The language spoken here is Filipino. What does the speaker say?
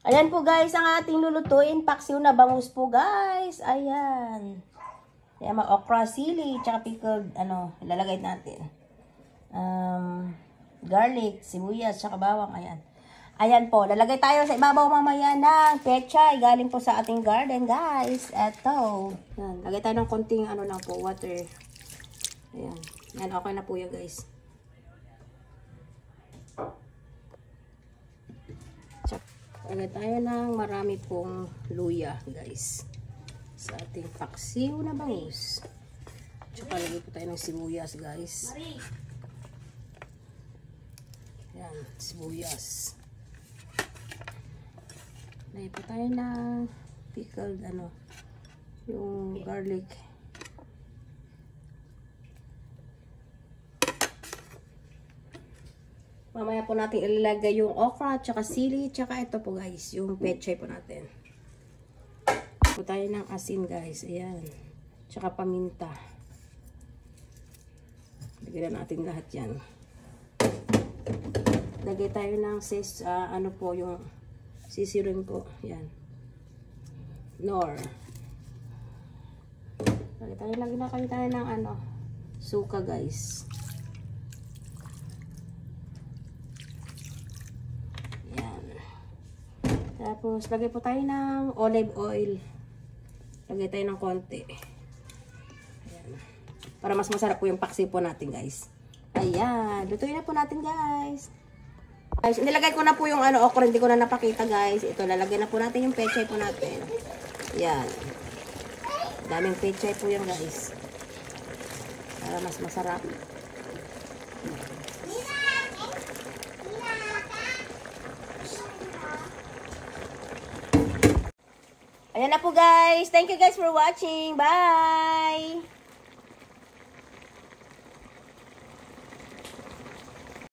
Ayan po guys, ang ating lulutuin. Paksiw na bangus po guys. Ayan. Ayan, okra, sili, tsaka pickled, ilalagay natin. Garlic, sibuyas, tsaka bawang. Ayan. Ayan po, lalagay tayo sa ibabaw mamaya ng pechay. Galing po sa ating garden guys. Eto. Ayan, lagay tayo ng konting lang po, water. Ayan. Ayan, okay na po yan guys. Lagay tayo ng marami pong luya guys sa ating paksiw na bangus. Tsaka lagay po tayo ng sibuyas guys. Ayan, sibuyas. Lagay po tayo ng pickled yung garlic. Mamaya po natin ilalagay yung okra, tsaka sili, tsaka ito po guys, yung pechay po natin. Po tayo ng asin guys, ayan. Tsaka paminta. Lagyan natin lahat yan. Lagay tayo ng yung sisirin ko, ayan. Nor. Lagyan tayo ng suka guys. Tapos, lagay po tayo ng olive oil. Lagay tayo ng konti. Ayan. Para mas masarap po yung paksiw po natin, guys. Ayan. Lutuin na po natin, guys. Guys, nilagay ko na po yung okra. Hindi ko na napakita, guys. Ito, lalagay na po natin yung pechay po natin. Ayan. Daming pechay po yan, guys. Para mas masarap. Ayan na po guys. Thank you guys for watching. Bye!